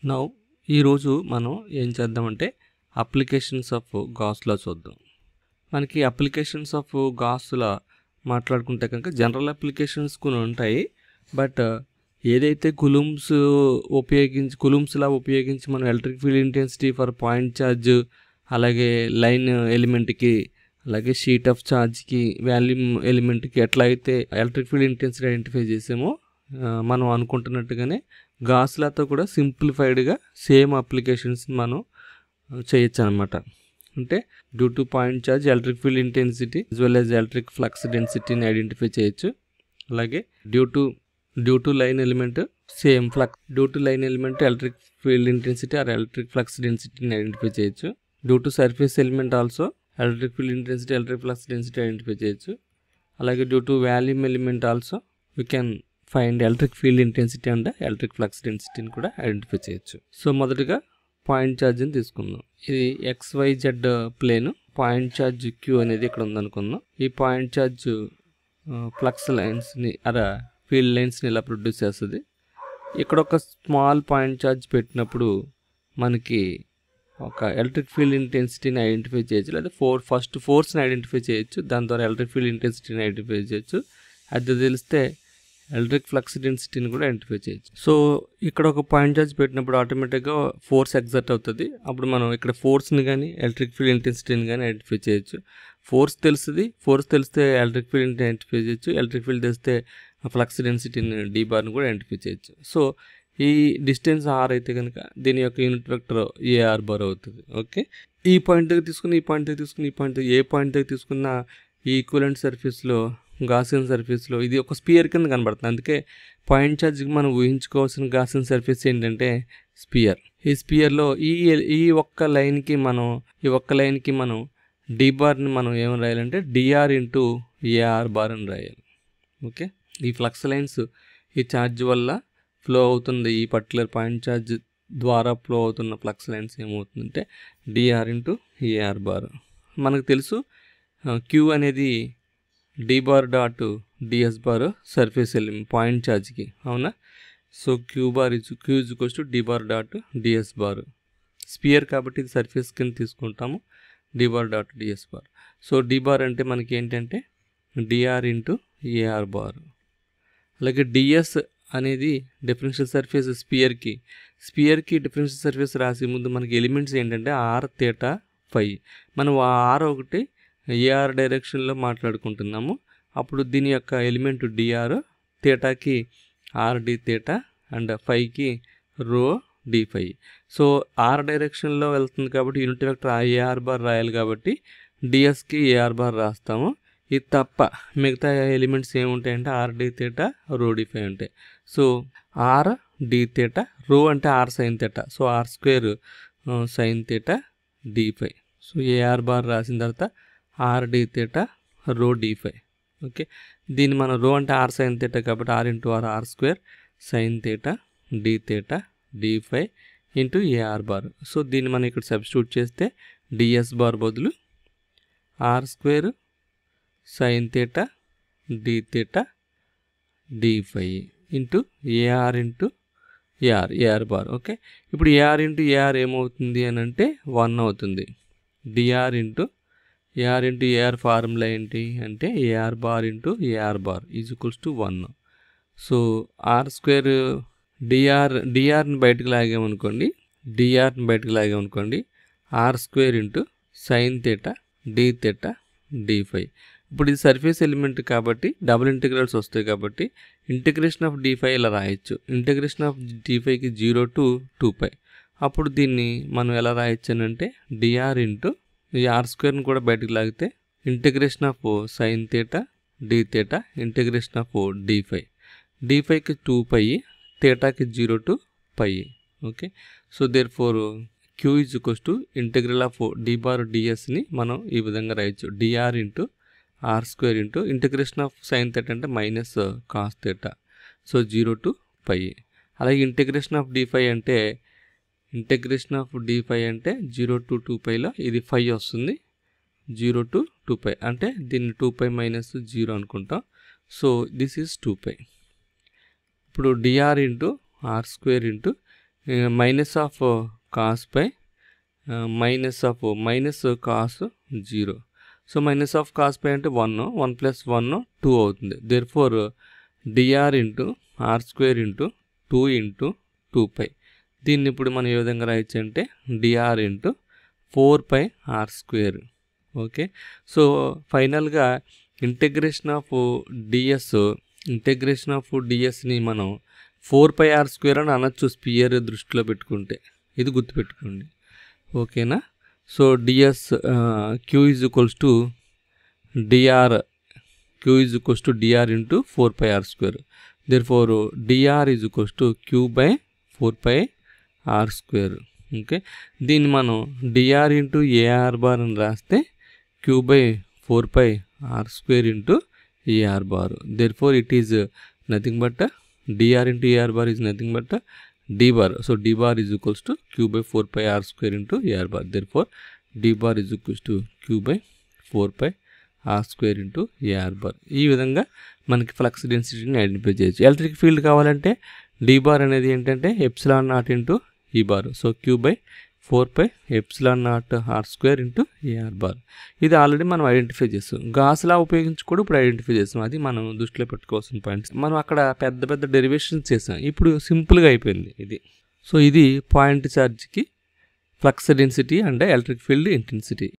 Now ఈరోజు మనం ఏం చేద్దామంటే అప్లికేషన్స్ ఆఫ్ గాస్ లా చూద్దాం. మనకి అప్లికేషన్స్ ఆఫ్ గాస్ లా మాట్లాడుకుంటే కనుక జనరల్ అప్లికేషన్స్ కొన్ని ఉంటాయి. బట్ ఏదైతే కులూమ్స్ లా ఉపయోగించి మనం electric field intensity for point charge, అలాగే లైన్ ఎలిమెంట్కి, అలాగే షీట్ ఆఫ్ ఛార్జ్కి, వాల్యూమ్ ఎలిమెంట్కి ఎట్లా అయితే ఎలక్ట్రిక్ ఫీల్డ్ ఇంటెన్సిటీ ఐడెంటిఫై చేసామో మనం అనుకుంటున్నట్టుగానే గాస్ లాతో కూడా సింప్లిఫైడ్గా సేమ్ అప్లికేషన్స్ మనం చేయొచ్చు అనమాట. అంటే due to point charge electric field intensity as well as electric flux డెన్సిటీని ఐడెంటిఫై చేయొచ్చు. అలాగే due to line element same flux, due to line element electric field intensity or electric flux డెన్సిటీని identify చేయొచ్చు. Due to surface element also electric field intensity electric flux density identify చేయొచ్చు. అలాగే due to volume element also you can find electric field intensity and electric flux డెన్సిటీని కూడా identify చేయొచ్చు. So మొదటగా point ఛార్జ్ని తీసుకుందాం. ఇది XYZ plane, point charge Q అనేది ఇక్కడ ఉందనుకుందాం. ఈ పాయింట్ ఛార్జ్ ఫ్లక్స్ లైన్స్ని ఫీల్డ్ లైన్స్ని ఇలా ప్రొడ్యూస్ చేస్తుంది. ఇక్కడ ఒక స్మాల్ పాయింట్ ఛార్జ్ పెట్టినప్పుడు మనకి ఒక ఎలక్ట్రిక్ ఫీల్డ్ ఇంటెన్సిటీని ఐడెంటిఫై చేయొచ్చు, లేదా ఫస్ట్ ఫోర్స్ని ఐడెంటిఫై చేయొచ్చు. దాని ద్వారా ఎలక్ట్రిక్ ఫీల్డ్ ఇంటెన్సిటీని ఐడెంటిఫై చేయొచ్చు. అది తెలిస్తే ఎలక్ట్రిక్ ఫ్లక్స్ డెన్సిటీని కూడా ఐడెంటిఫై చేయొచ్చు. సో ఇక్కడ ఒక పాయింట్ ఛార్జ్ పెట్టినప్పుడు ఆటోమేటిక్గా ఫోర్స్ ఎగ్జర్ట్ అవుతుంది. అప్పుడు మనం ఇక్కడ ఫోర్స్ని కానీ ఎలక్ట్రిక్ ఫీల్డ్ ఇంటెన్సిటీని కానీ ఐడెంటిఫై చేయొచ్చు. ఫోర్స్ తెలిస్తే ఎలక్ట్రిక్ ఫీల్డ్ ఐడెంటిఫై చేయొచ్చు. ఎలక్ట్రిక్ ఫీల్డ్ తెలిస్తే ఫ్లక్స్ డెన్సిటీని D బార్ని కూడా ఐడెంటిఫై చేయొచ్చు. సో ఈ డిస్టెన్స్ R అయితే కనుక దీని యొక్క యూనిట్ వెక్టర్ AR బార్ అవుతుంది. ఓకే, ఈ పాయింట్ దగ్గర తీసుకుని ఏ పాయింట్ దగ్గర తీసుకున్న ఈ ఈక్వలెంట్ సర్ఫేస్లో, గాసియన్ సర్ఫేస్లో ఇది ఒక స్పియర్ కింద కనబడుతుంది. అందుకే పాయింట్ ఛార్జ్కి మనం ఊహించుకోవాల్సిన గాసియన్ సర్ఫేస్ ఏంటంటే స్పియర్. ఈ స్పియర్లో ఈ ఒక్క లైన్కి మనం D బార్ని మనం ఏమని రాయాలంటే DR ఇంటూ AR బార్ అని రాయాలి. ఓకే, ఈ ఫ్లక్స్ లైన్స్ ఈ ఛార్జ్ వల్ల ఫ్లో అవుతుంది. ఈ పర్టికులర్ పాయింట్ ఛార్జ్ ద్వారా ఫ్లో అవుతున్న ఫ్లక్స్ లైన్స్ ఏమవుతుందంటే DR ఇంటూ AR బార్. మనకు తెలుసు Q అనేది D bar dot DS bar surface element point ఛార్జ్కి, అవునా? So Q is equals to D bar dot DS bar. Sphere కాబట్టి ఇది సర్ఫేస్ కింద తీసుకుంటాము, D bar dot DS bar. So D bar అంటే మనకి ఏంటంటే DR ఇంటూ AR బార్. అలాగే DS అనేది డిఫరెన్షియల్ సర్ఫేస్ స్పియర్కి డిఫరెన్షియల్ సర్ఫేస్ రాసే ముందు మనకి ఎలిమెంట్స్ ఏంటంటే R, θ, φ. మనం R ఒకటి AR డైరెక్షన్లో మాట్లాడుకుంటున్నాము. అప్పుడు దీని యొక్క ఎలిమెంట్ DR, θకి Rdθ అండ్ φకి ρdφ. సో R డైరెక్షన్లో వెళ్తుంది కాబట్టి యూనిట్ వెక్టర్ AR బార్ రాయాలి కాబట్టి DSకి AR బార్ రాస్తాము. ఇది తప్ప మిగతా ఎలిమెంట్స్ ఏముంటాయంటే Rdθ, ρdφ ఉంటాయి. సో Rdθ, ρ అంటే R sin θ, so R² sin θ dφ. So AR bar రాసిన తర్వాత Rdθ, ρdφ. ఓకే, దీన్ని మనం ρ అంటే R sin θ కాబట్టి R into R² sin θ dθ dφ into AR bar. So దీన్ని మనం ఇక్కడ సబ్స్టిట్యూట్ చేస్తే DS బార్ బదులు R² sin θ dθ dφ into AR into AR bar. Okay, ఇప్పుడు AR ఇంటూ AR ఏమవుతుంది అని అంటే 1 అవుతుంది. DR ఇంటూ AR ఫార్ములా ఏంటి అంటే AR bar into AR bar is equals to 1. So R² DRని బయటకు లాగామనుకోండి, R² into sin θ dθ dφ. ఇప్పుడు ఇది సర్ఫేస్ ఎలిమెంట్ కాబట్టి డబుల్ ఇంటిగ్రల్స్ వస్తాయి కాబట్టి ఇంటిగ్రేషన్ ఆఫ్ dφ ఇలా రాయొచ్చు. ఇంటిగ్రేషన్ ఆఫ్ dφకి 0 to 2π. అప్పుడు దీన్ని మనం ఎలా రాయొచ్చు అని అంటే DR ఇంటూ ఈ R²ని కూడా బయటకు లాగితే integration of sin θ dθ integration of dφకి 2π, θకి 0 to π. Okay, so therefore Q is equals to integral of D bar DSని మనం ఈ విధంగా రాయొచ్చు. DR into R² into integration of sin θ అంటే మైనస్ cos θ, సో 0 to π. అలాగే ఇంటిగ్రేషన్ ఆఫ్ dφ అంటే 0 to 2πలో ఇది 5 వస్తుంది. 0 to 2π అంటే దీన్ని 2π మైనస్ 0 అనుకుంటాం. So this is 2π. ఇప్పుడు DR into R² into minus of cos by minus cos 0. So minus of cos by అంటే 1 ప్లస్ 1 2 అవుతుంది. Therefore dr into R square into 2 into 2π. దీన్ని ఇప్పుడు మనం ఏ విధంగా రాయొచ్చు అంటే dr into 4π R square. Okay, so ఫైనల్గా ఇంటిగ్రేషన్ ఆఫ్ డిఎస్ని మనం 4π ఆర్ స్క్వేర్ అని అనొచ్చు స్పియర్ దృష్టిలో పెట్టుకుంటే. ఇది గుర్తుపెట్టుకోండి, ఓకేనా. So DS Q is equals to DR into 4π R square. Therefore DR is equals to Q by 4π R square. Okay, దీన్ని మనం డిఆర్ ఇంటూ ఏఆర్ బార్ అని రాస్తే Q by 4π R square into AR bar. Therefore it is nothing but dr into ar bar is nothing but d bar. So d bar is equals to q by 4π r square into ar bar. Therefore d bar is equals to q by 4π r square into ar bar. ఈ విధంగా మనకి flux డెన్సిటీని identify చేయొచ్చు. Electric field కావాలంటే d bar అనేది ఏంటంటే epsilon naught into E bar. So q by 4π epsilon naught R square into AR bar. ఇది already మనం ఐడెంటిఫై చేస్తాం. గాస్ లా ఉపయోగించి కూడా ఇప్పుడు ఐడెంటిఫై చేస్తాం. అది మనం దృష్టిలో పెట్టుకోవాల్సిన పాయింట్స్. మనం అక్కడ పెద్ద పెద్ద డెరివేషన్స్ చేసాం, ఇప్పుడు సింపుల్గా అయిపోయింది ఇది. సో ఇది పాయింట్ ఛార్జ్కి flux density and electric field intensity.